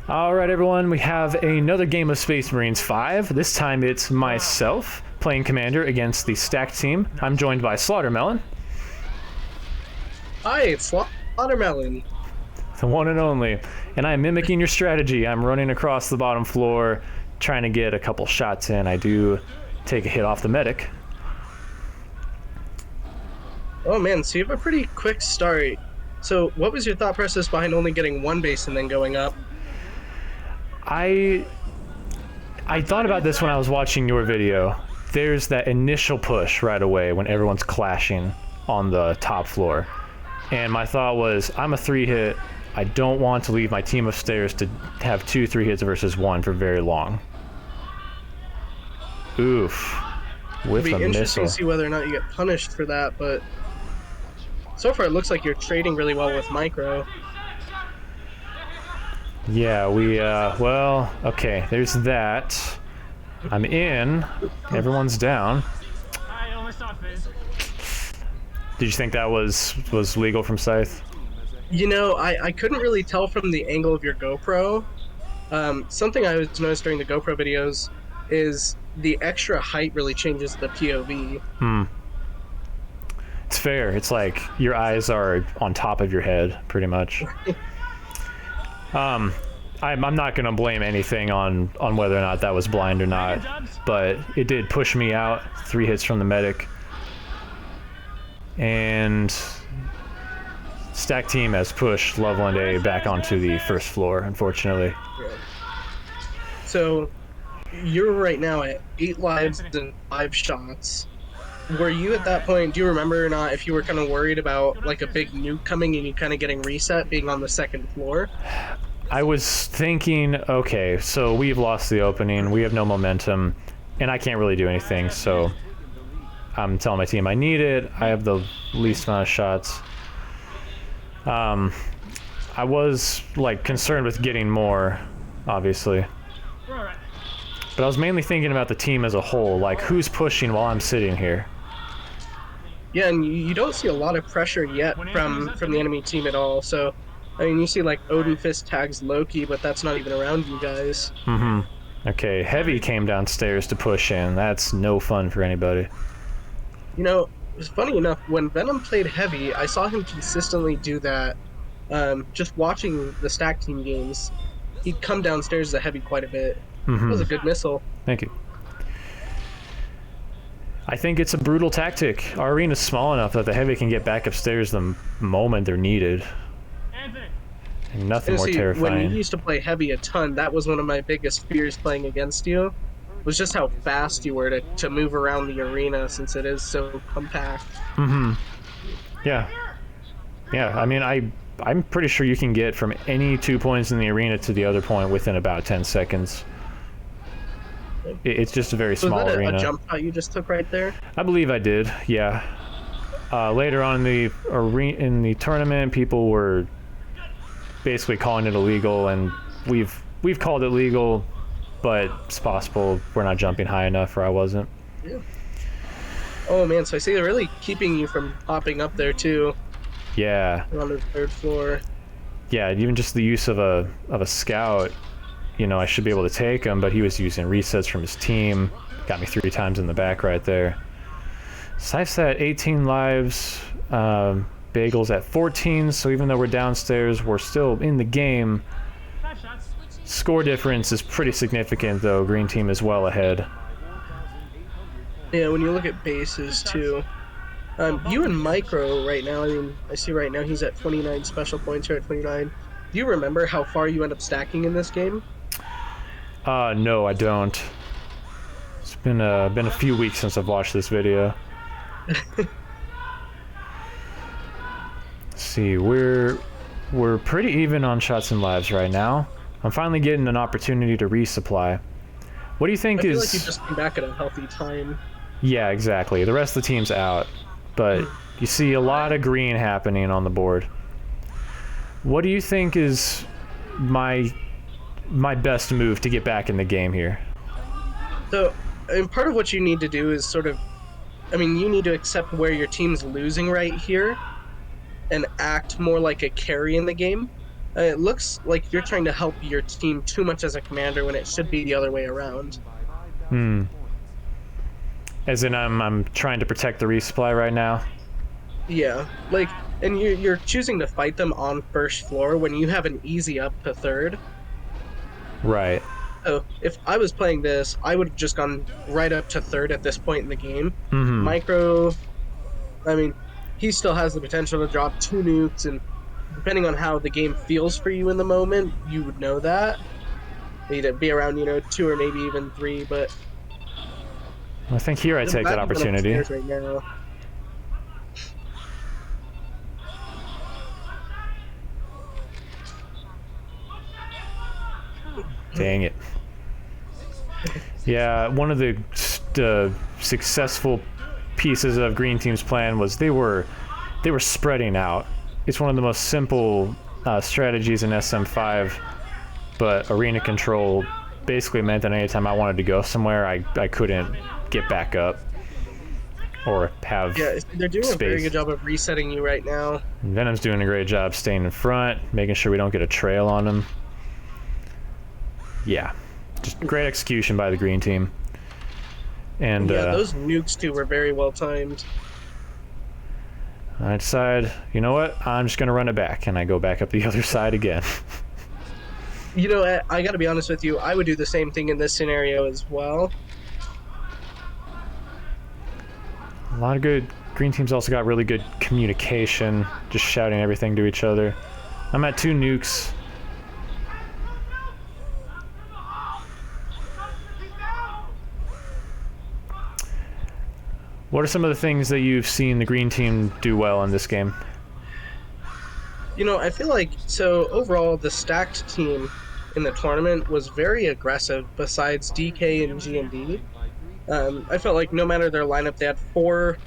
Alright everyone, we have another game of Space Marines 5. This time it's myself playing Commander against the stacked team. I'm joined by Slaughtermelon. Hi, it's Slaughtermelon. The one and only. And I'm mimicking your strategy. I'm running across the bottom floor, trying to get a couple shots in. I do take a hit off the medic. Oh man, so you have a pretty quick start. So what was your thought process behind only getting one base and then going up? I thought about this when I was watching your video. There's that initial push right away when everyone's clashing on the top floor. And my thought was, I'm a 3-hit. I don't want to leave my team of stairs to have 2 3-hits versus 1 for very long. Oof. With It'll be a interesting missile. to see whether or not you get punished for that, but so far it looks like you're trading really well with Micro. Yeah, well, okay, there's that. I'm in. Everyone's down. Did you think that was legal from Scythe? You know, I couldn't really tell from the angle of your GoPro. Something I was noticed during the GoPro videos is the extra height really changes the POV. It's fair. It's like your eyes are on top of your head, pretty much. I'm not going to blame anything on whether or not that was blind or not, but it did push me out. 3 hits from the medic. And stack team has pushed Loveland A back onto the first floor, unfortunately. So you're right now at 8 lives and 5 shots. Were you at that point, do you remember or not, if you were kind of worried about like a big nuke coming and you kind of getting reset being on the second floor? I was thinking, okay, so we've lost the opening, we have no momentum, and I can't really do anything, so I'm telling my team I need it. I have the least amount of shots. I was like concerned with getting more, obviously. But I was mainly thinking about the team as a whole, like who's pushing while I'm sitting here. Yeah, and you don't see a lot of pressure yet from the enemy team at all, so I mean, you see like Odin Fist tags Loki, but that's not even around you guys. Okay, Heavy came downstairs to push in. That's no fun for anybody. You know, it's funny enough, when Venom played Heavy, I saw him consistently do that. Just watching the stack team games, he'd come downstairs as a Heavy quite a bit. It was a good missile. Thank you. I think it's a brutal tactic. Our arena's small enough that the Heavy can get back upstairs the moment they're needed. And nothing more terrifying. When you used to play Heavy a ton, that was one of my biggest fears playing against you, was just how fast you were to move around the arena since it is so compact. Yeah. Yeah, I mean, I'm pretty sure you can get from any 2 points in the arena to the other point within about 10 seconds. It's just a very small was that arena. A jump shot you just took right there? I believe I did, yeah. Later on in the tournament, people were basically calling it illegal, and we've called it legal, but it's possible we're not jumping high enough, or I wasn't. Yeah. Oh man, so I see they're really keeping you from popping up there too. Yeah. On the 3rd floor. Yeah, even just the use of a scout, you know, I should be able to take him, but he was using resets from his team. Got me 3 times in the back right there. Scythe's at 18 lives, Bagel's at 14, so even though we're downstairs, we're still in the game. Score difference is pretty significant, though. Green team is well ahead. Yeah, when you look at bases, too. You and Micro right now, I mean, I see right now he's at 29 special points, you're at 29. Do you remember how far you end up stacking in this game? No, I don't. It's been a few weeks since I've watched this video. Let's see, we're pretty even on shots and lives right now. I'm finally getting an opportunity to resupply. What do you think I feel like you just came back at a healthy time. Yeah, exactly. The rest of the team's out, but you see a lot of green happening on the board. What do you think is my best move to get back in the game here? So, and part of what you need to do is sort of, I mean, you need to accept where your team's losing right here and act more like a carry in the game. It looks like you're trying to help your team too much as a commander when it should be the other way around. Hmm. As in, I'm trying to protect the resupply right now. Yeah, like, and you're choosing to fight them on first floor when you have an easy up to third. Right. So if I was playing this, I would have just gone right up to third at this point in the game. Mm-hmm. Micro, I mean, he still has the potential to drop 2 nukes, and depending on how the game feels for you in the moment, you would know that. It'd be around, 2 or maybe even 3, but I think here I I'm take that glad he went opportunity. upstairs right now. Dang it. Yeah, one of the successful pieces of Green Team's plan was they were spreading out. It's one of the most simple strategies in SM5, but arena control basically meant that anytime I wanted to go somewhere, I couldn't get back up or have Yeah, they're doing a very space. good job of resetting you right now. Venom's doing a great job staying in front, making sure we don't get a trail on him. Yeah, just great execution by the Green Team. And Yeah, those nukes too were very well timed. I decide, you know what? I'm just going to run it back, and I go back up the other side again. I gotta be honest with you, I would do the same thing in this scenario as well. A lot of good. Green Team's also got really good communication, just shouting everything to each other. I'm at 2 nukes. What are some of the things that you've seen the Green Team do well in this game? I feel like, so overall, the stacked team in the tournament was very aggressive besides DK and G&D. I felt like no matter their lineup, they had 4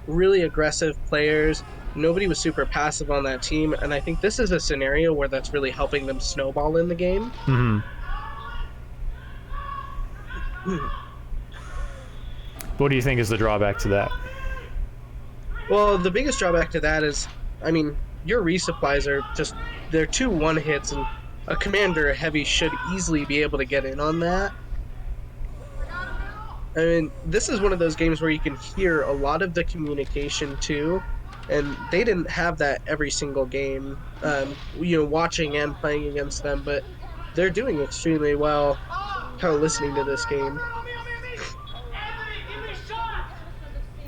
really aggressive players. Nobody was super passive on that team, and I think this is a scenario where that's really helping them snowball in the game. Mm-hmm. What do you think is the drawback to that? Well, the biggest drawback to that is, I mean, your resupplies are just, they're 2 one-hits, and a commander heavy should easily be able to get in on that. I mean, this is one of those games where you can hear a lot of the communication too, and they didn't have that every single game, watching and playing against them, but they're doing extremely well kind of listening to this game.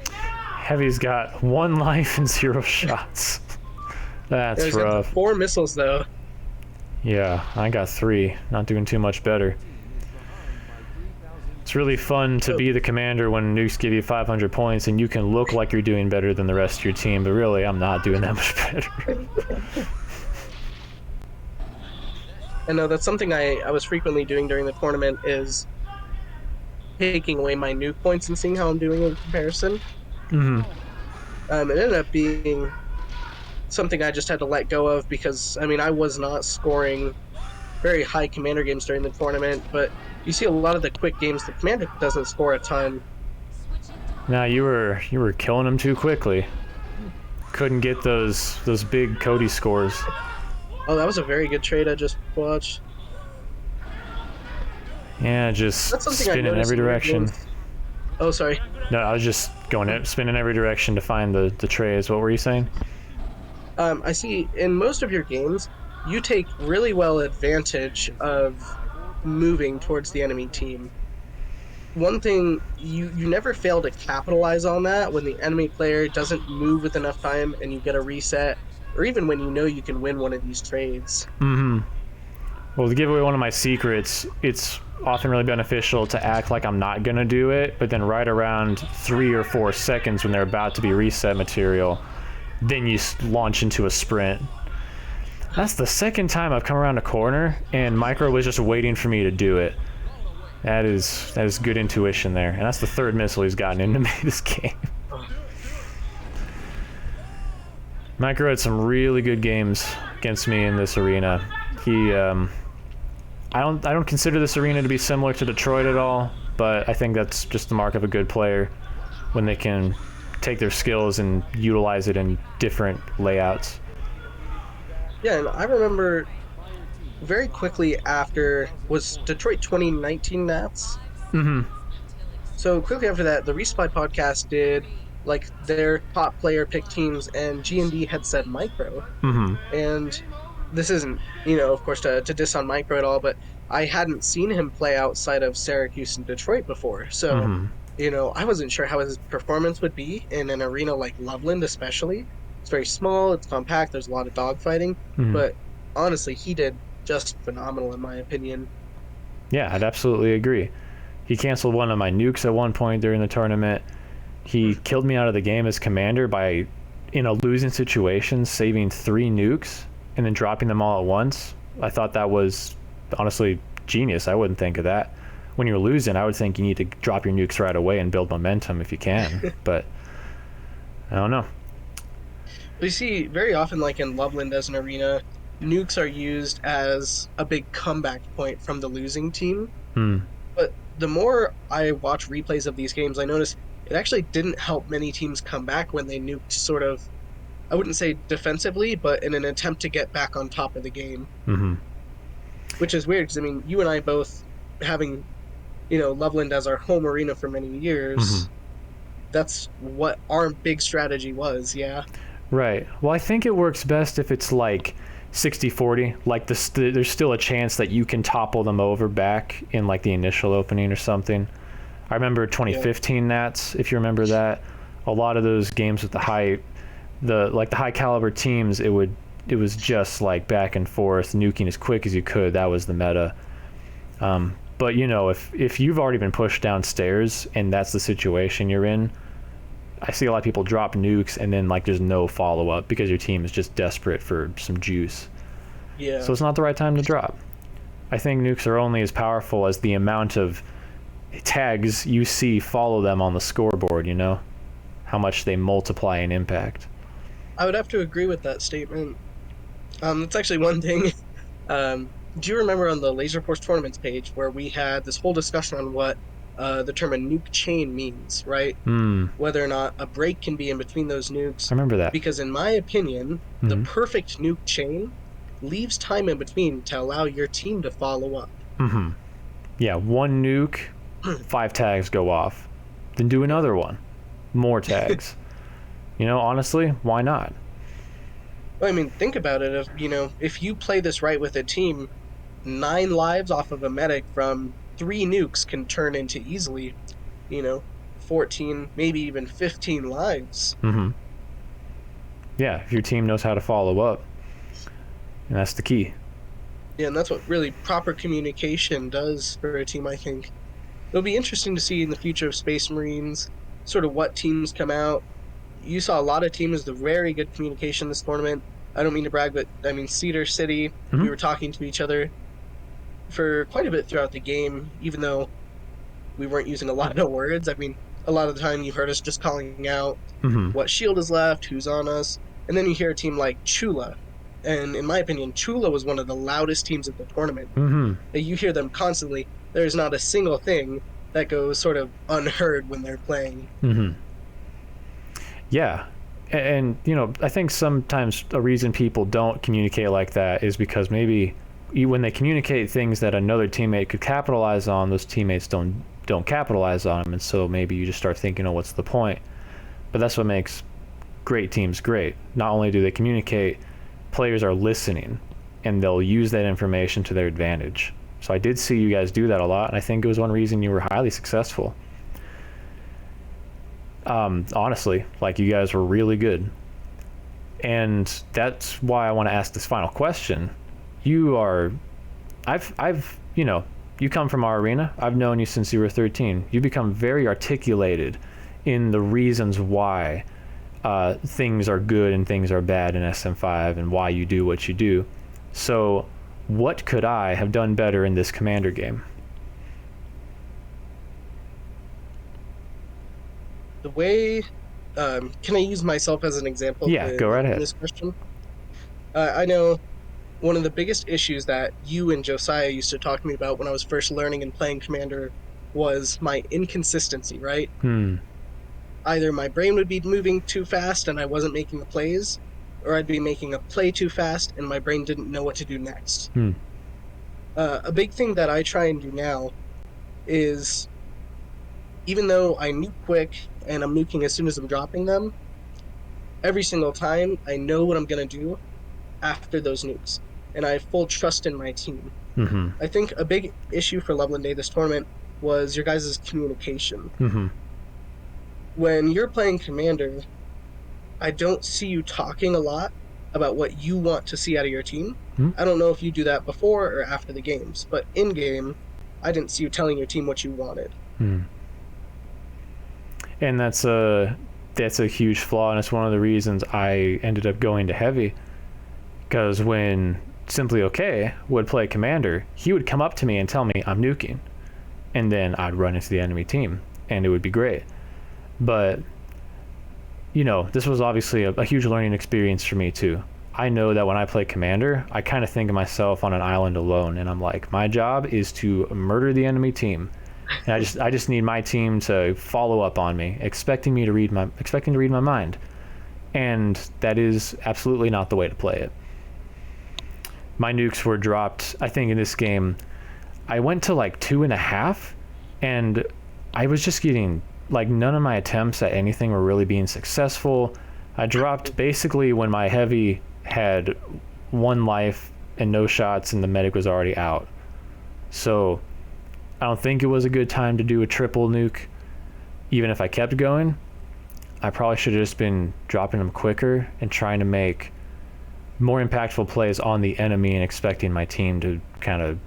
Heavy's got 1 life and 0 shots. That's He's got rough. 4 missiles, though. Yeah, I got 3. Not doing too much better. It's really fun to be the commander when nukes give you 500 points and you can look like you're doing better than the rest of your team, but really, I'm not doing that much better. I know that's something I was frequently doing during the tournament, is taking away my nuke points and seeing how I'm doing in comparison. Mm-hmm. It ended up being something I just had to let go of because, I mean, I was not scoring very high commander games during the tournament, but you see a lot of the quick games, the commander doesn't score a ton. Nah, you were killing them too quickly. Couldn't get those big Cody scores. Oh, that was a very good trade I just watched. Yeah, just That's something I spinning noticed every in your direction. games. Oh, sorry. No, I was just spinning every direction to find the trays. What were you saying? I see in most of your games, you take really well advantage of moving towards the enemy team. One thing, you never fail to capitalize on that when the enemy player doesn't move with enough time and you get a reset, or even when you know you can win one of these trades. Mm-hmm. Well, to give away one of my secrets, it's often really beneficial to act like I'm not going to do it, but then right around 3 or 4 seconds when they're about to be reset material, then you launch into a sprint. That's the second time I've come around a corner, and Micro was just waiting for me to do it. That is good intuition there, and that's the 3rd missile he's gotten into me this game. Micro had some really good games against me in this arena. He, I don't consider this arena to be similar to Detroit at all, but I think that's just the mark of a good player when they can take their skills and utilize it in different layouts. Yeah, and I remember very quickly after was Detroit 2019 Nats. Mm-hmm. So quickly after that, the Resupply podcast did like their top player pick teams, and G&D had said Micro. Mm-hmm. And this isn't, of course, to diss on Micro at all, but I hadn't seen him play outside of Syracuse and Detroit before. So, Mm-hmm. I wasn't sure how his performance would be in an arena like Loveland, especially. It's very small, it's compact, there's a lot of dogfighting, Mm-hmm. but honestly, he did just phenomenal, in my opinion. Yeah, I'd absolutely agree. He canceled one of my nukes at one point during the tournament. He killed me out of the game as commander by, in a losing situation, saving 3 nukes and then dropping them all at once. I thought that was honestly genius. I wouldn't think of that. When you're losing, I would think you need to drop your nukes right away and build momentum if you can. But I don't know. We see very often, like in Loveland as an arena, nukes are used as a big comeback point from the losing team. Hmm. But the more I watch replays of these games, I notice it actually didn't help many teams come back when they nuked sort of, I wouldn't say defensively, but in an attempt to get back on top of the game. Mm-hmm. Which is weird because, I mean, you and I both having, Loveland as our home arena for many Mm-hmm. years, that's what our big strategy was, yeah. Right. Well, I think it works best if it's like 60-40. Like there's still a chance that you can topple them over back in like the initial opening or something. I remember 2015 Nats, if you remember that. A lot of those games with the high caliber teams, it was just like back and forth, nuking as quick as you could. That was the meta. But if you've already been pushed downstairs and that's the situation you're in, I see a lot of people drop nukes and then like there's no follow up because your team is just desperate for some juice. Yeah. So it's not the right time to drop. I think nukes are only as powerful as the amount of tags you see follow them on the scoreboard, how much they multiply in impact. I would have to agree with that statement. That's actually one thing. Do you remember on the Laserforce tournaments page where we had this whole discussion on what the term a nuke chain means, right? Whether or not a break can be in between those nukes. I remember that. Because in my opinion, the perfect nuke chain leaves time in between to allow your team to follow up. Mm-hmm. Yeah, one nuke, 5 tags go off. Then do another one. More tags. Honestly, why not? Well, I mean, think about it. If you play this right with a team, 9 lives off of a medic from 3 nukes can turn into easily, 14, maybe even 15 lives. Mm-hmm. Yeah, if your team knows how to follow up. And that's the key. Yeah, and that's what really proper communication does for a team, I think. It'll be interesting to see in the future of Space Marines, sort of what teams come out. You saw a lot of teams with very good communication this tournament. I don't mean to brag, but I mean Cedar City, we were talking to each other for quite a bit throughout the game, even though we weren't using a lot of words. I mean, a lot of the time you heard us just calling out what shield is left, who's on us, and then you hear a team like Chula. And in my opinion, Chula was one of the loudest teams at the tournament. You hear them constantly. There's not a single thing that goes sort of unheard when they're playing. Yeah. And, I think sometimes a reason people don't communicate like that is because maybe when they communicate things that another teammate could capitalize on, those teammates don't capitalize on them. And so maybe you just start thinking, oh, what's the point? But that's what makes great teams great. Not only do they communicate, players are listening, and they'll use that information to their advantage. So I did see you guys do that a lot, and I think it was one reason you were highly successful. Honestly, like you guys were really good. And that's why I want to ask this final question. You come from our arena. I've known you since you were 13. You become very articulated in the reasons why things are good and things are bad in SM5 and why you do what you do. So what could I have done better in this commander game? The way, can I use myself as an example? Yeah, go right ahead. In this question? I know one of the biggest issues that you and Josiah used to talk to me about when I was first learning and playing Commander was my inconsistency, right? Either my brain would be moving too fast and I wasn't making the plays, or I'd be making a play too fast and my brain didn't know what to do next. A big thing that I try and do now is, even though I nuke quick and I'm nuking as soon as I'm dropping them, every single time I know what I'm going to do after those nukes, and I have full trust in my team. Mm-hmm. I think a big issue for Loveland Day this tournament was your guys' communication. Mm-hmm. When you're playing Commander, I don't see you talking a lot about what you want to see out of your team. Mm-hmm. I don't know if you do that before or after the games, but in game, I didn't see you telling your team what you wanted. Mm-hmm. And that's a huge flaw, and it's one of the reasons I ended up going to heavy. Because when Simply Okay would play Commander, he would come up to me and tell me I'm nuking, and then I'd run into the enemy team, and it would be great. But this was obviously a huge learning experience for me too. I know that when I play Commander, I kind of think of myself on an island alone, and I'm like, my job is to murder the enemy team, and I just need my team to follow up on me, expecting to read my mind, and that is absolutely not the way to play it. My nukes were dropped, I think in this game, I went to like 2.5, and I was just getting, like, none of my attempts at anything were really being successful. I dropped basically when my heavy had 1 life and no shots and the medic was already out. So I don't think it was a good time to do a triple nuke. Even if I kept going, I probably should have just been dropping them quicker and trying to make more impactful plays on the enemy and expecting my team to kind of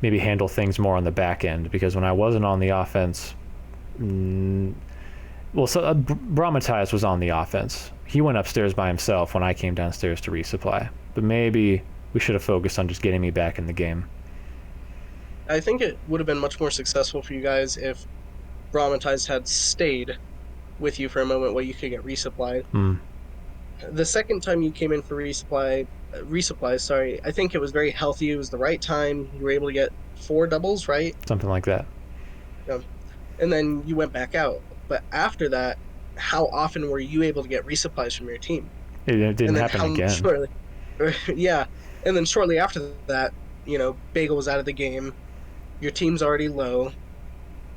maybe handle things more on the back end. Because when I wasn't on the offense, Brahmatize was on the offense. He went upstairs by himself when I came downstairs to resupply. But maybe we should have focused on just getting me back in the game. I think it would have been much more successful for you guys if Brahmatize had stayed with you for a moment while you could get resupplied. The second time you came in for resupplies, I think it was very healthy. It was the right time. You were able to get 4 doubles, right? Something like that. Yeah. And then you went back out. But after that, how often were you able to get resupplies from your team? It didn't happen again. Yeah. And then shortly after that, Bagel was out of the game. Your team's already low.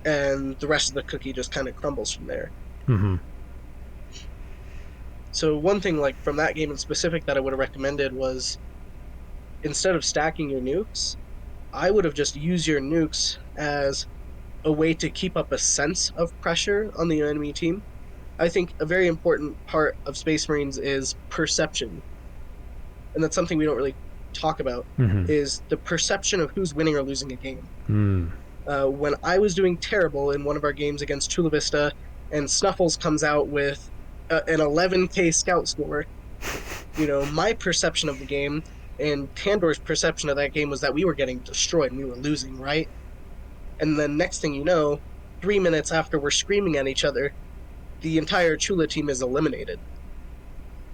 And the rest of the cookie just kind of crumbles from there. Mm-hmm. So one thing, like, from that game in specific that I would have recommended was, instead of stacking your nukes, I would have just used your nukes as a way to keep up a sense of pressure on the enemy team. I think a very important part of Space Marines is perception. And that's something we don't really talk about, is the perception of who's winning or losing a game. When I was doing terrible in one of our games against Chula Vista, and Snuffles comes out with an 11k scout score, my perception of the game and Tandor's perception of that game was that we were getting destroyed and we were losing, right? And then next thing you know, 3 minutes after we're screaming at each other, the entire Chula team is eliminated.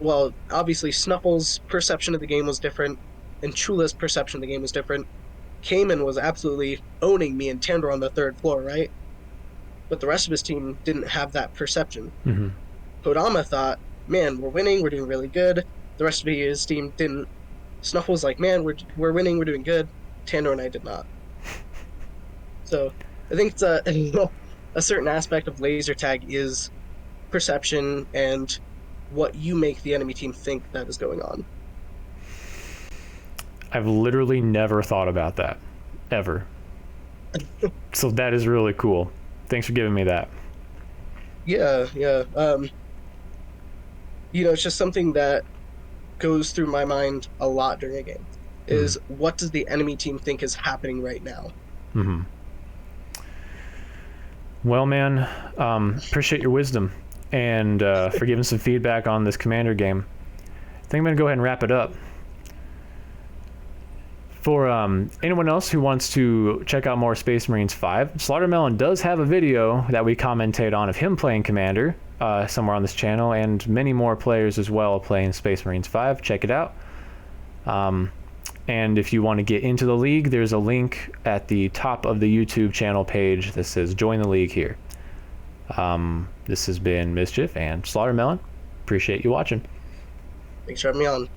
Well, obviously Snuffles' perception of the game was different, and Chula's perception of the game was different. Cayman was absolutely owning me and Tandor on the 3rd floor, right? But the rest of his team didn't have that perception. Kodama thought, man, we're winning, we're doing really good. The rest of his team didn't. Snuffle was like, man, we're winning, we're doing good. Tandor and I did not. So I think it's a certain aspect of laser tag is perception and what you make the enemy team think that is going on. I've literally never thought about that, ever. So that is really cool. Thanks for giving me that. Yeah. It's just something that goes through my mind a lot during a game, is what does the enemy team think is happening right now? Well, man, appreciate your wisdom and for giving some feedback on this Commander game. I think I'm going to go ahead and wrap it up. For anyone else who wants to check out more Space Marines 5, Slaughtermelon does have a video that we commentate on of him playing Commander somewhere on this channel, and many more players as well playing Space Marines 5. Check it out. And if you want to get into the league, there's a link at the top of the YouTube channel page that says join the league here. This has been Mischief and Slaughtermelon. Appreciate you watching. Thanks for having me on.